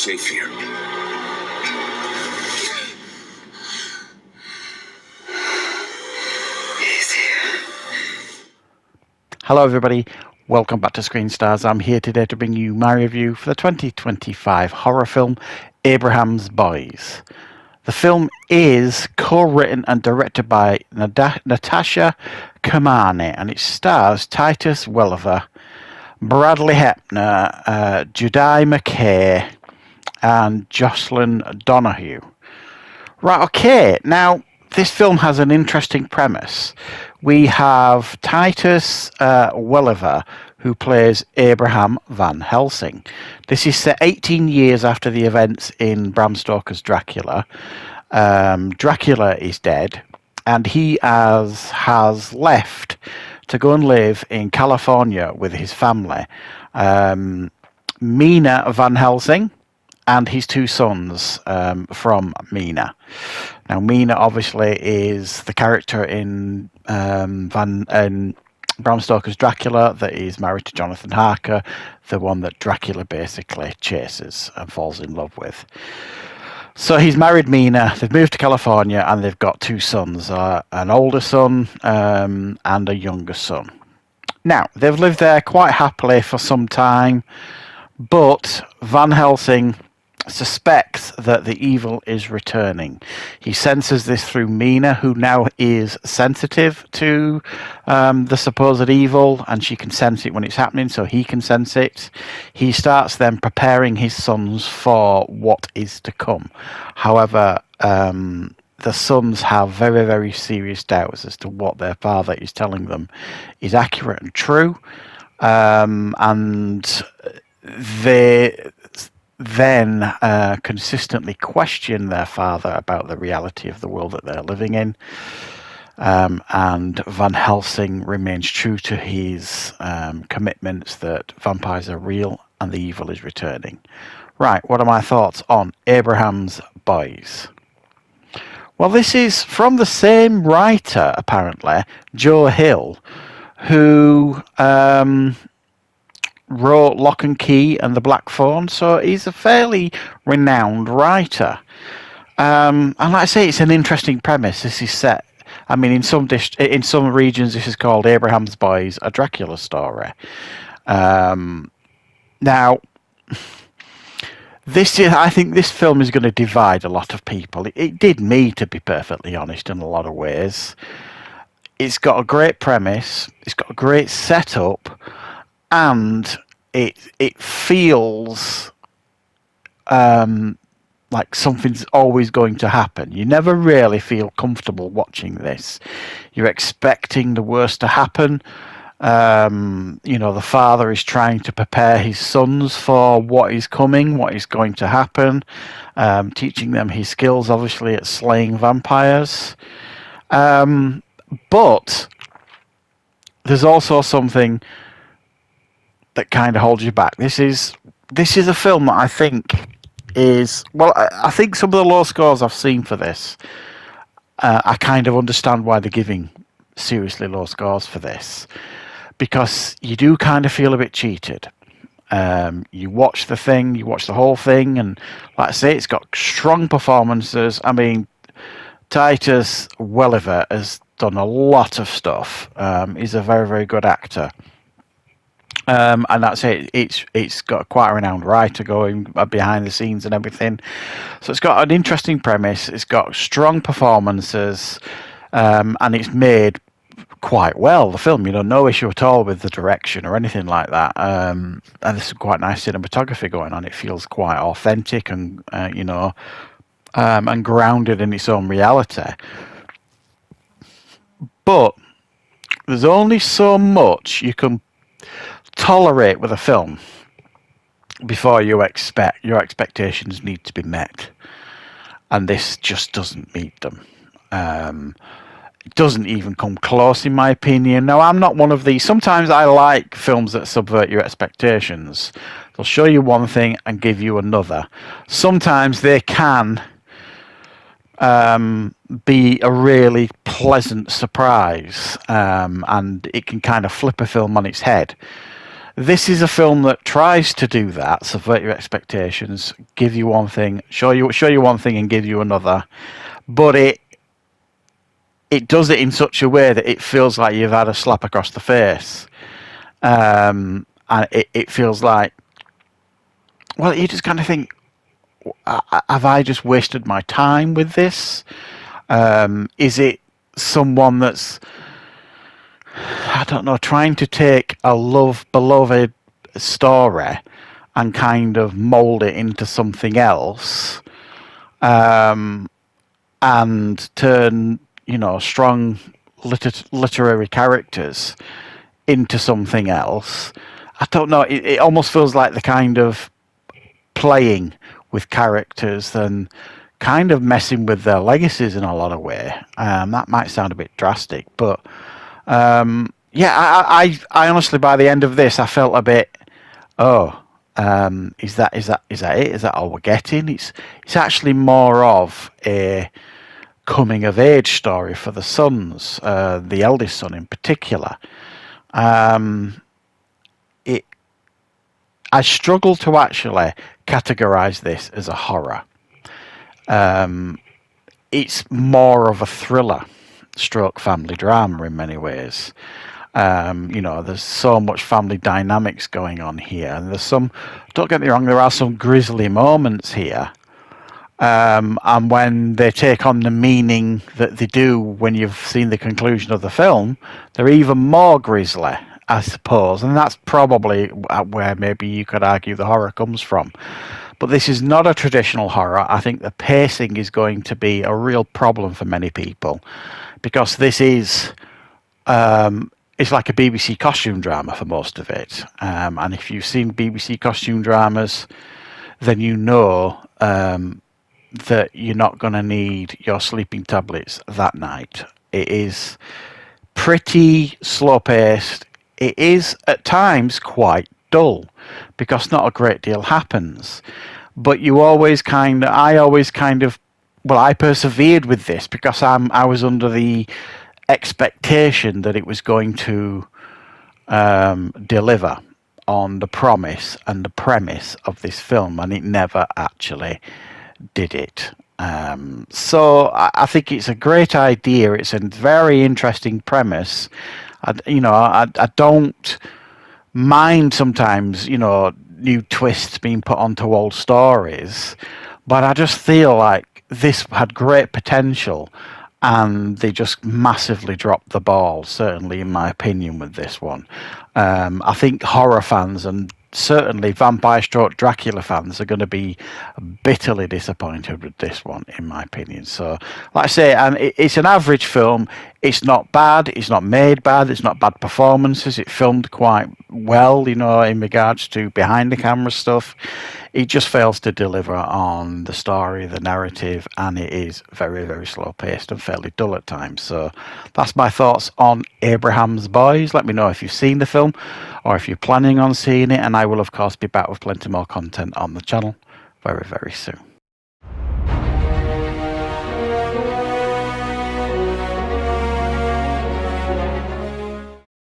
safe here. Hello everybody, welcome back to Screenstars. I'm here today to bring you my review for the 2025 horror film Abraham's Boys. The film is co-written and directed by Natasha Kermani, and it stars Titus Welliver, Bradley Hepner, Judy McKay and Jocelyn Donahue. Right, okay, now this film has an interesting premise. We have Titus Welliver, who plays Abraham Van Helsing. This is set 18 years after the events in Bram Stoker's Dracula. Dracula is dead, and he has left to go and live in California with his family. Mina Van Helsing and his two sons from Mina. Now, Mina obviously is the character in Bram Stoker's Dracula that is married to Jonathan Harker, the one that Dracula basically chases and falls in love with. So he's married Mina, they've moved to California, and they've got two sons, an older son and a younger son. Now, they've lived there quite happily for some time, but Van Helsing suspects that the evil is returning. He senses this through Mina, who now is sensitive to the supposed evil, and she can sense it when it's happening, so he can sense it. He starts then preparing his sons for what is to come. However, the sons have very, very serious doubts as to what their father is telling them is accurate and true, and they then consistently question their father about the reality of the world that they're living in. And Van Helsing remains true to his commitments that vampires are real and the evil is returning. Right, what are my thoughts on Abraham's Boys? Well, this is from the same writer, apparently, Joe Hill, who wrote Lock and Key and The Black Phone, so he's a fairly renowned writer. And like I say, it's an interesting premise. This is set, I mean, in some regions, this is called Abraham's Boys, a Dracula story. Now, I think this film is going to divide a lot of people. It did me, to be perfectly honest, in a lot of ways. It's got a great premise, it's got a great setup, and it feels like something's always going to happen. You never really feel comfortable watching this. You're expecting the worst to happen. The father is trying to prepare his sons for what is coming, what is going to happen, teaching them his skills, obviously, at slaying vampires. But there's also something that kind of holds you back. This is a film that I think is, well, I think some of the low scores I've seen for this, I kind of understand why they're giving seriously low scores for this, because you do kind of feel a bit cheated. You watch the whole thing, and like I say, it's got strong performances. I mean, Titus Welliver has done a lot of stuff. He's a very, very good actor. And that's it. It's got quite a renowned writer going behind the scenes and everything. So it's got an interesting premise. It's got strong performances, and it's made quite well. The film, no issue at all with the direction or anything like that. And there's some quite nice cinematography going on. It feels quite authentic and and grounded in its own reality. But there's only so much you can tolerate with a film before your expectations need to be met, and this just doesn't meet them. It doesn't even come close, in my opinion. Now, I'm not one of these. Sometimes I like films that subvert your expectations. They'll show you one thing and give you another. Sometimes they can be a really pleasant surprise, and it can kind of flip a film on its head. This is a film that tries to do that, subvert your expectations, give you one thing, show you one thing, and give you another. But it does it in such a way that it feels like you've had a slap across the face, and it feels like, well, you just kind of think, have I just wasted my time with this? Is it someone that's, I don't know, trying to take a beloved story and kind of mold it into something else, and turn, strong literary characters into something else? I don't know. It almost feels like the kind of playing with characters and kind of messing with their legacies in a lot of way. That might sound a bit drastic, but yeah, I honestly, by the end of this, I felt a bit, oh, is that it? Is that all we're getting? It's actually more of a coming of age story for the sons, the eldest son in particular. It I struggle to actually categorize this as a horror. It's more of a thriller stroke family drama in many ways. There's so much family dynamics going on here, and don't get me wrong, there are some grisly moments here. And when they take on the meaning that they do when you've seen the conclusion of the film, they're even more grisly, I suppose. And that's probably where maybe you could argue the horror comes from. But this is not a traditional horror. I think the pacing is going to be a real problem for many people, because this is it's like a BBC costume drama for most of it. And if you've seen BBC costume dramas, then you know that you're not going to need your sleeping tablets that night. It is pretty slow paced. It is at times quite dull because not a great deal happens. But I always kind of, well, I persevered with this because I was under the expectation that it was going to deliver on the promise and the premise of this film, and it never actually did it. So I think it's a great idea. It's a very interesting premise. I don't mind sometimes, new twists being put onto old stories, but I just feel like this had great potential and they just massively dropped the ball, certainly in my opinion, with this one. I think horror fans and certainly vampire stroke Dracula fans are going to be bitterly disappointed with this one, in my opinion. So, like I say, it's an average film. It's not bad. It's not made bad. It's not bad performances. It filmed quite well, in regards to behind the camera stuff. It just fails to deliver on the story, the narrative, and it is very, very slow paced and fairly dull at times. So that's my thoughts on Abraham's Boys. Let me know if you've seen the film or if you're planning on seeing it, and I will, of course, be back with plenty more content on the channel very, very soon.